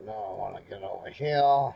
Now I want to get over here.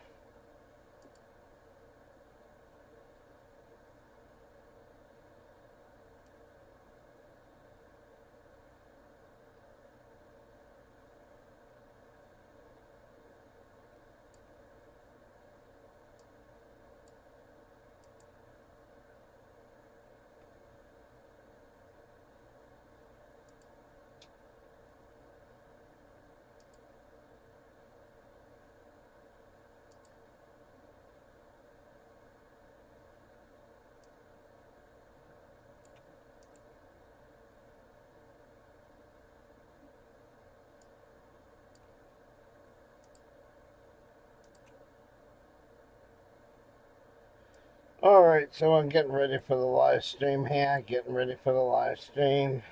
Alright, so I'm getting ready for the live stream here. Getting ready for the live stream.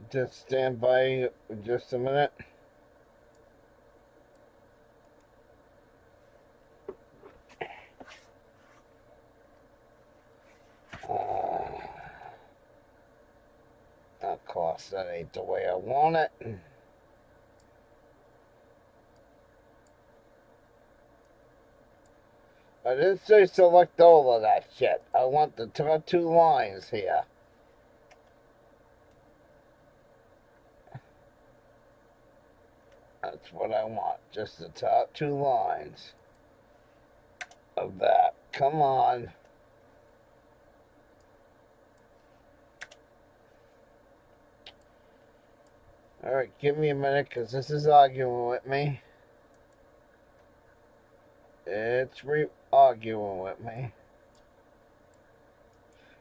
Just stand by just a minute. Of course, that ain't the way I want it. I didn't say select all of that shit. I want the top 2 lines here. That's what I want. Just the top 2 lines of that. Come on. Alright, give me a minute because this is arguing with me. It's arguing with me.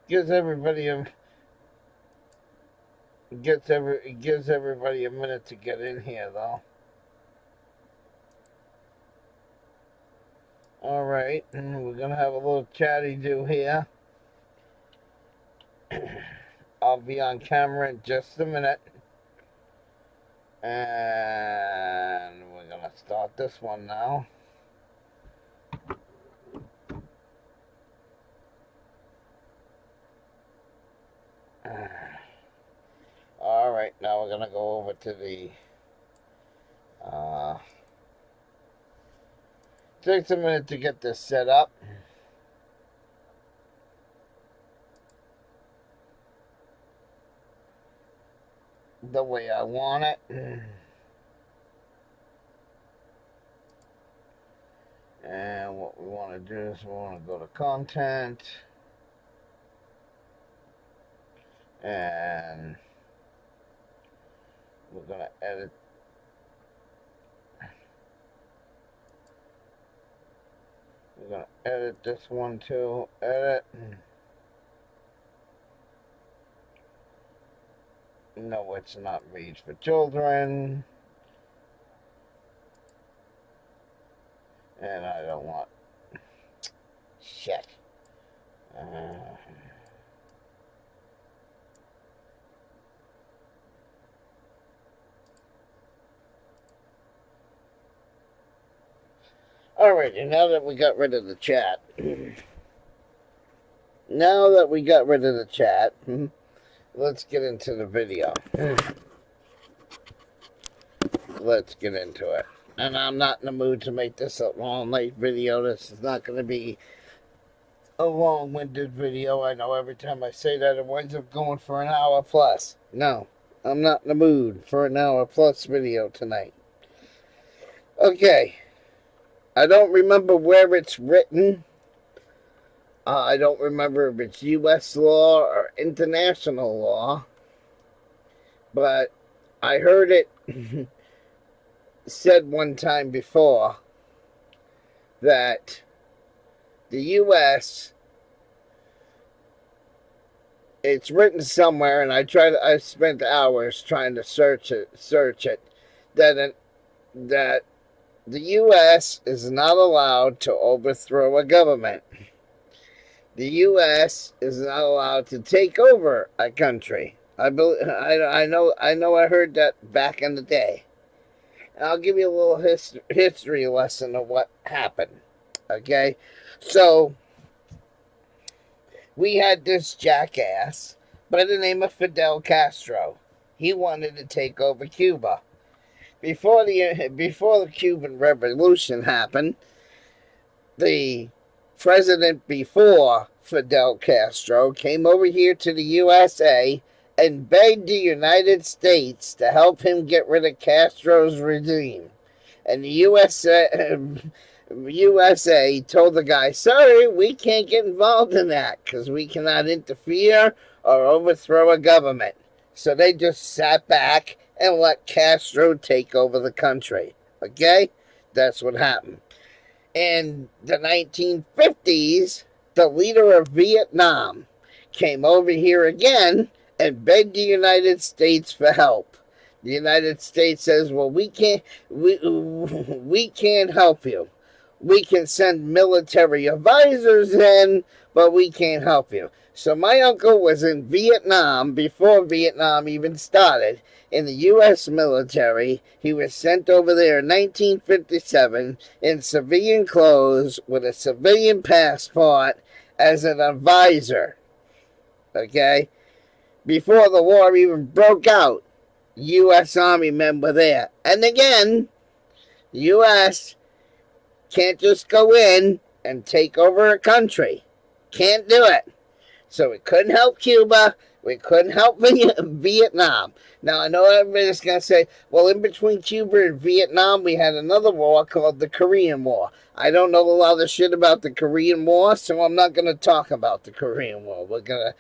Gives everybody a minute to get in here though. Alright, we're gonna have a little chatty do here. I'll be on camera in just a minute. And we're gonna start this one now. Alright, now we're gonna go over to the takes a minute to get this set up. The way I want it. And what we want to do is we want to go to content. And we're going to edit. We're going to edit this one too. Edit. No, it's not read for children. And I don't want shit. Alrighty, now that we got rid of the chat. Let's get into the video. Let's get into it. And I'm not in the mood to make this a long, late video. This is not going to be a long-winded video. I know every time I say that, it winds up going for an hour plus. No, I'm not in the mood for an hour plus video tonight. Okay. I don't remember where it's written. I don't remember if it's U.S. law or international law. But I heard it said one time before that the U.S. it's written somewhere, and I spent hours trying to search it that the U.S. is not allowed to overthrow a government. The U.S. is not allowed to take over a country. I know I heard that back in the day. And I'll give you a little history lesson of what happened. Okay? So, we had this jackass by the name of Fidel Castro. He wanted to take over Cuba. Before the Cuban Revolution happened, the president before Fidel Castro came over here to the USA and begged the United States to help him get rid of Castro's regime. And the USA told the guy, sorry, we can't get involved in that because we cannot interfere or overthrow a government. So they just sat back and let Castro take over the country. Okay? That's what happened. In the 1950s, the leader of Vietnam came over here again and begged the United States for help. The United States says, well, we can't help you. We can send military advisors in, but we can't help you. So my uncle was in Vietnam before Vietnam even started, in the U.S. military. He was sent over there in 1957 in civilian clothes with a civilian passport as an advisor. Okay? Before the war even broke out, U.S. Army men were there. And again, the U.S. can't just go in and take over a country. Can't do it. So we couldn't help Cuba. We couldn't help Vietnam. Now, I know everybody's going to say, well, in between Cuba and Vietnam, we had another war called the Korean War. I don't know a lot of shit about the Korean War, so I'm not going to talk about the Korean War. We're going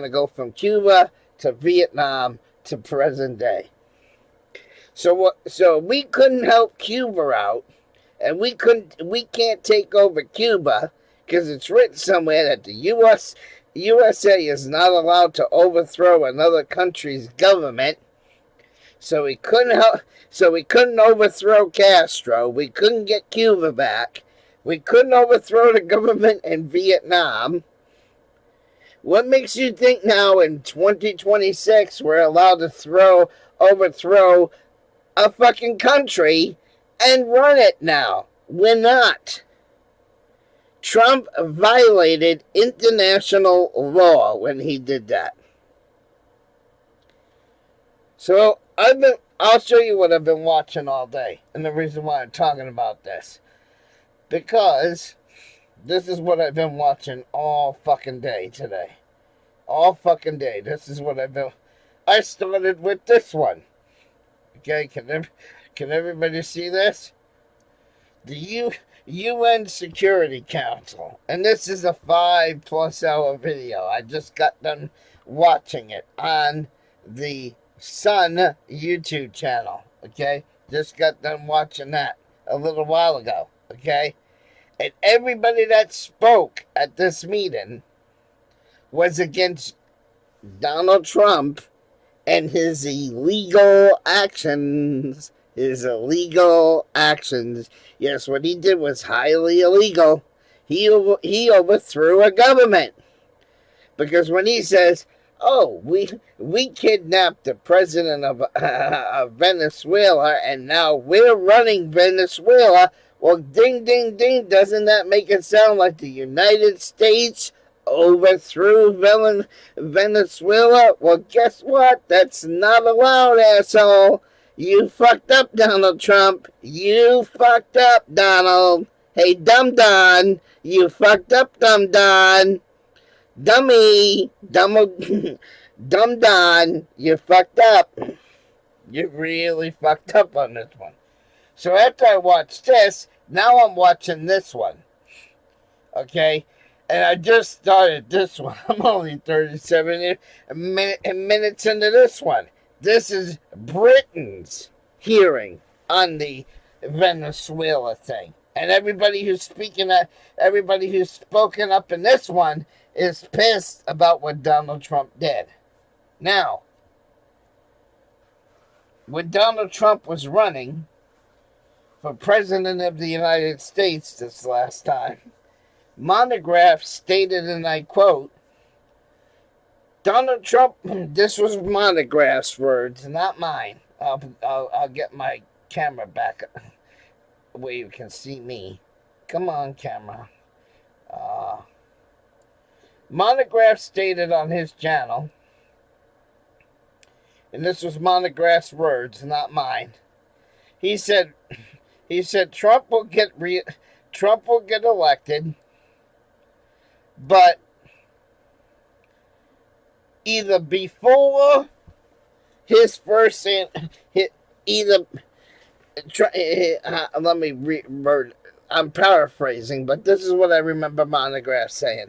to go from Cuba to Vietnam to present day. So we couldn't help Cuba out, and we can't take over Cuba because it's written somewhere that the USA is not allowed to overthrow another country's government. So we couldn't overthrow Castro. We couldn't get Cuba back. We couldn't overthrow the government in Vietnam. What makes you think now in 2026 we're allowed to overthrow a fucking country and run it now? We're not. Trump violated international law when he did that. So I'll show you what I've been watching all day, and the reason why I'm talking about this, because this is what I've been watching all fucking day today. All fucking day. This is what I started with this one. Okay, can everybody see this? The UN Security Council. And this is a 5+ hour video. I just got done watching it on the Sun YouTube channel. Okay? Just got done watching that a little while ago. Okay? And everybody that spoke at this meeting was against Donald Trump and his illegal actions. Yes, what he did was highly illegal. He overthrew a government. Because when he says, oh, we kidnapped the president of Venezuela and now we're running Venezuela, well, ding, ding, ding, doesn't that make it sound like the United States overthrew Venezuela? Well, guess what? That's not allowed, asshole. You fucked up, Donald Trump. You fucked up, Donald. Hey, Dumb Don. You fucked up, Dumb Don. Dummy. Dumb Don. You fucked up. You really fucked up on this one. So after I watched this, now I'm watching this one. Okay? And I just started this one. I'm only 37 minutes into this one. This is Britain's hearing on the Venezuela thing. And everybody who's spoken up in this one is pissed about what Donald Trump did. Now, when Donald Trump was running for President of the United States this last time, Monograph stated, and I quote, Donald Trump, this was Monograph's words, not mine. I'll get my camera back where you can see me. Come on, camera. Monograph stated on his channel, and this was Monograph's words, not mine. He said Trump will get elected, but either before his first let me reword. I'm paraphrasing, but this is what I remember Monograph saying.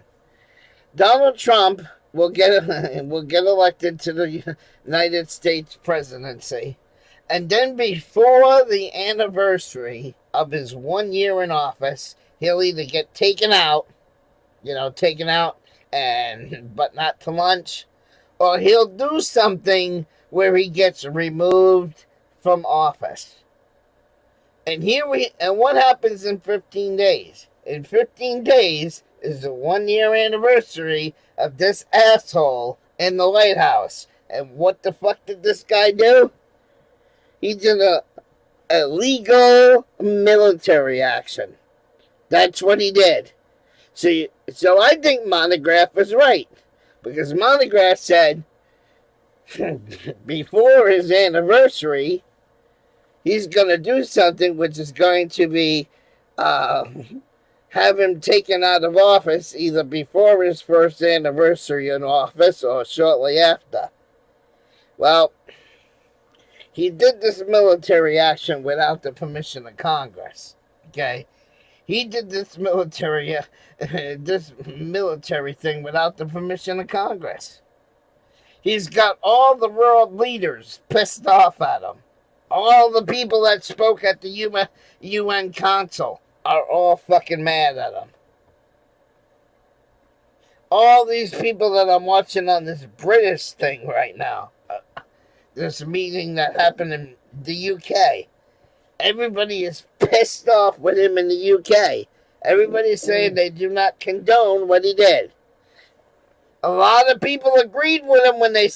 Donald Trump will get elected to the United States presidency, and then before the anniversary of his 1 year in office, he'll either get taken out, but not to lunch, or he'll do something where he gets removed from office. And what happens in 15 days? In 15 days is the 1 year anniversary of this asshole in the White House. And what the fuck did this guy do? He did a illegal military action. That's what he did. So I think Monograph was right. Because Monograph said, before his anniversary, he's going to do something which is going to be have him taken out of office either before his first anniversary in office or shortly after. Well, he did this military action without the permission of Congress. Okay? He did this military thing without the permission of Congress. He's got all the world leaders pissed off at him. All the people that spoke at the UN Council are all fucking mad at him. All these people that I'm watching on this British thing right now, this meeting that happened in the UK, everybody is pissed off with him in the UK. Everybody's saying they do not condone what he did. A lot of people agreed with him when he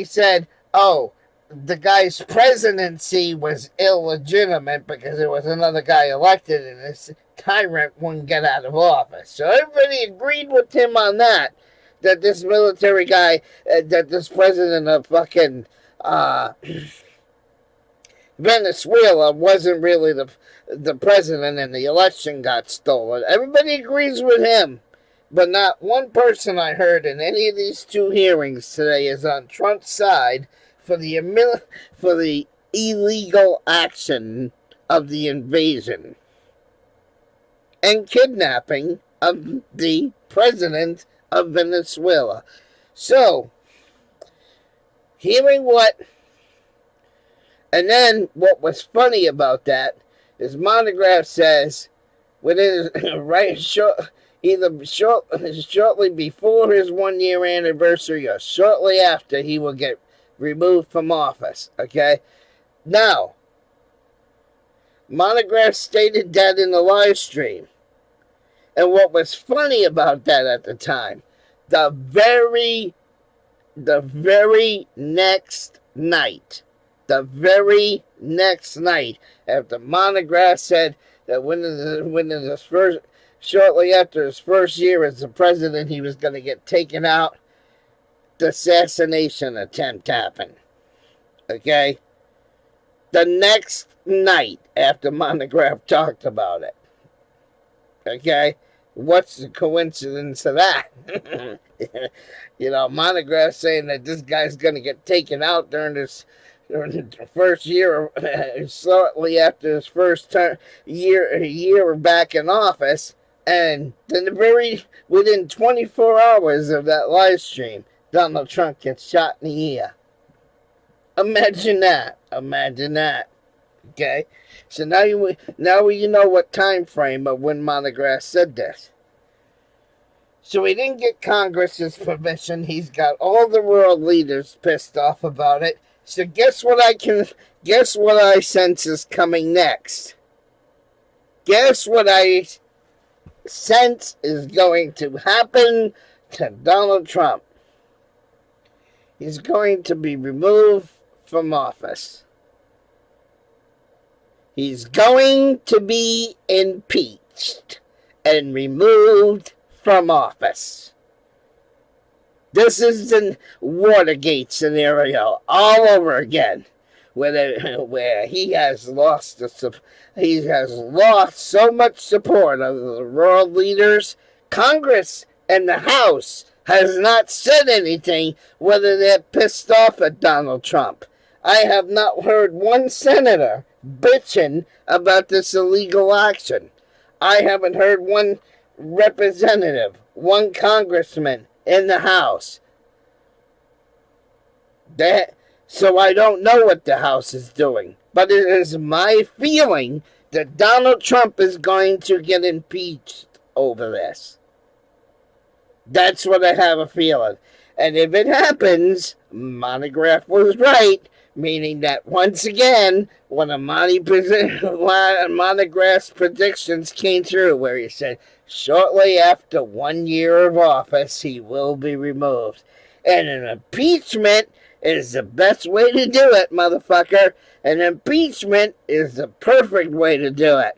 said, oh, the guy's presidency was illegitimate because there was another guy elected and this tyrant wouldn't get out of office. So everybody agreed with him on that this military guy, that this president of fucking Venezuela wasn't really the president and the election got stolen. Everybody agrees with him. But not one person I heard in any of these two hearings today is on Trump's side for the illegal action of the invasion and kidnapping of the president of Venezuela. So, and then what was funny about that is Monograph says, either shortly before his 1 year anniversary or shortly after, he will get removed from office. Okay? Now, Monograph stated that in the live stream. And what was funny about that at the time, the very next night, after Monograph said that shortly after his first year as the president, he was going to get taken out, the assassination attempt happened. Okay? The next night after Monograph talked about it. Okay? What's the coincidence of that? Monograph saying that this guy's going to get taken out during the first year, shortly after his first year back in office, and then within 24 hours of that live stream, Donald Trump gets shot in the ear. Imagine that. Okay? So now you know what time frame of when Monograph said this. So he didn't get Congress's permission. He's got all the world leaders pissed off about it. So guess what I sense is coming next? Guess what I sense is going to happen to Donald Trump? He's going to be removed from office. He's going to be impeached and removed from office. This is the Watergate scenario all over again, where he has lost so much support of the world leaders. Congress and the House has not said anything whether they're pissed off at Donald Trump. I have not heard one senator bitching about this illegal action. I haven't heard one representative, one congressman in the House. So I don't know what the House is doing. But it is my feeling that Donald Trump is going to get impeached over this. That's what I have a feeling. And if it happens, Monograph was right, meaning that once again, one of Monograph's predictions came through, where he said, shortly after 1 year of office, he will be removed. And an impeachment is the best way to do it, motherfucker. An impeachment is the perfect way to do it.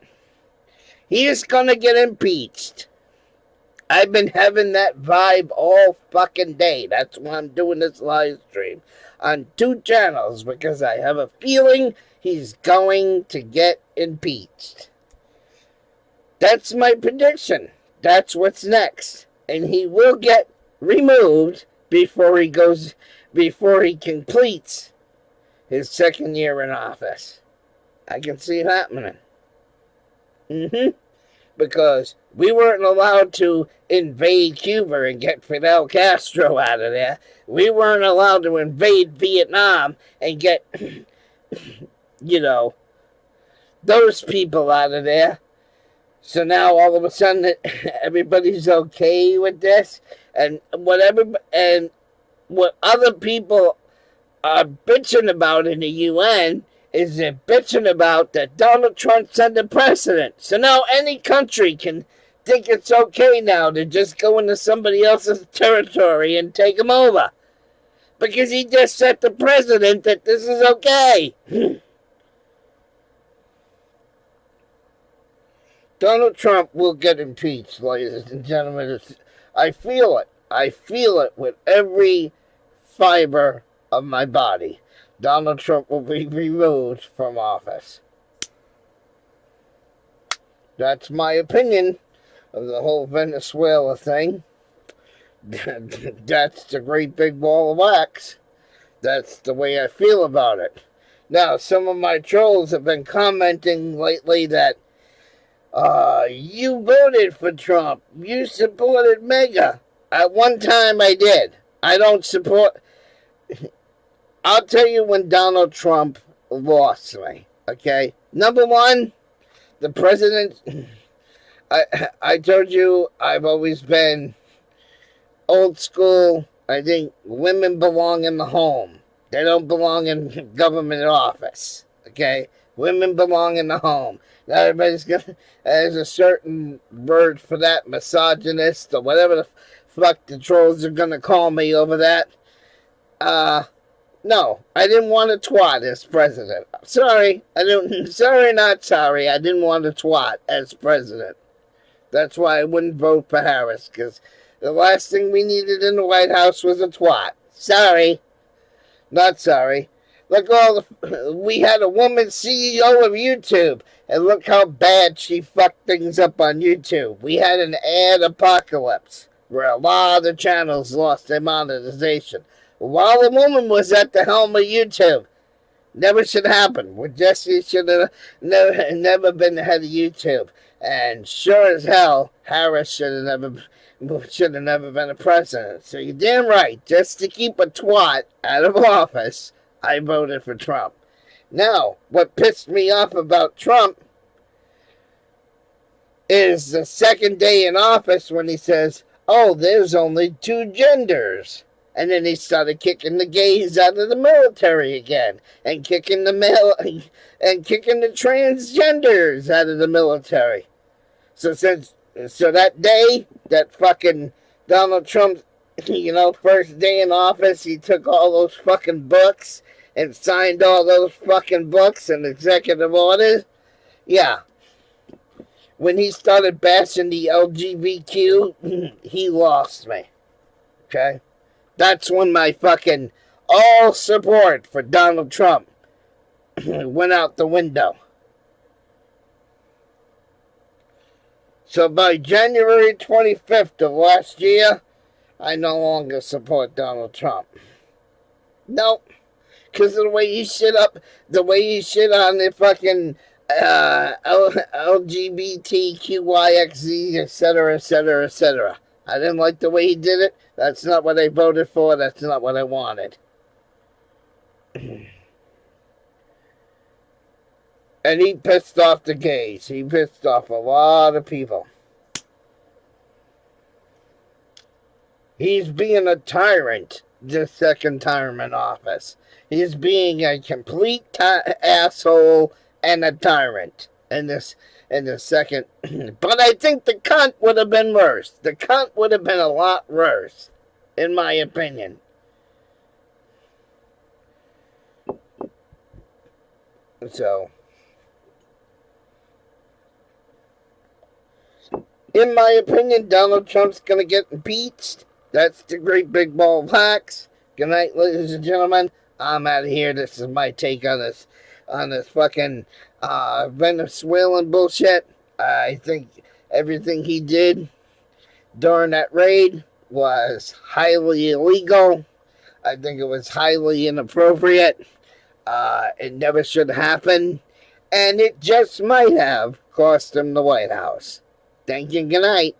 He is going to get impeached. I've been having that vibe all fucking day. That's why I'm doing this live stream on 2 channels, because I have a feeling he's going to get impeached. That's my prediction. That's what's next. And he will get removed before he completes his 2nd year in office. I can see it happening. Because we weren't allowed to invade Cuba and get Fidel Castro out of there. We weren't allowed to invade Vietnam and get, those people out of there. So now all of a sudden everybody's okay with this. And what other people are bitching about in the UN is they're bitching about that Donald Trump set the precedent. So now any country can think it's okay now to just go into somebody else's territory and take them over. Because he just set the precedent that this is okay. Donald Trump will get impeached, ladies and gentlemen. I feel it. I feel it with every fiber of my body. Donald Trump will be removed from office. That's my opinion of the whole Venezuela thing. That's the great big ball of wax. That's the way I feel about it. Now, some of my trolls have been commenting lately that you voted for Trump. You supported MAGA. At one time I did. I don't support... I'll tell you when Donald Trump lost me, okay? Number one, the president... I told you I've always been old school. I think women belong in the home. They don't belong in government office, okay? Women belong in the home. Now everybody's gonna... There's a certain word for that, misogynist, or whatever the fuck the trolls are gonna call me over that. No, I didn't want a twat as president. Sorry, not sorry. I didn't want a twat as president. That's why I wouldn't vote for Harris, because the last thing we needed in the White House was a twat. Sorry. Not sorry. Look, we had a woman CEO of YouTube, and look how bad she fucked things up on YouTube. We had an ad apocalypse, where a lot of the channels lost their monetization, while the woman was at the helm of YouTube. Never should happen. Jesse should have never been the head of YouTube. And sure as hell, Harris should have never been a president. So you're damn right. Just to keep a twat out of office, I voted for Trump. Now, what pissed me off about Trump is the second day in office when he says, oh, there's only 2 genders. And then he started kicking the gays out of the military again, and kicking the transgenders out of the military. So that day, that fucking Donald Trump, first day in office, he took all those fucking books and signed all those fucking books and executive orders. Yeah. When he started bashing the LGBTQ, he lost me. Okay? That's when my fucking all support for Donald Trump went out the window. So by January 25th of last year, I no longer support Donald Trump. Nope. Because of the way he shit up, the way he shit on the fucking LGBTQYXZ, etc., etc., etc. I didn't like the way he did it. That's not what I voted for. That's not what I wanted. And he pissed off the gays. He pissed off a lot of people. He's being a tyrant this second term in office. He's being a complete asshole and a tyrant in the second. But I think the cunt would have been worse. The cunt would have been a lot worse, in my opinion. So, in my opinion, Donald Trump's going to get impeached. That's the great big ball of wax. Good night, ladies and gentlemen. I'm out of here. This is my take on this fucking Venezuelan bullshit. I think everything he did during that raid was highly illegal. I think it was highly inappropriate. It never should happen. And it just might have cost him the White House. Thank you. Good night.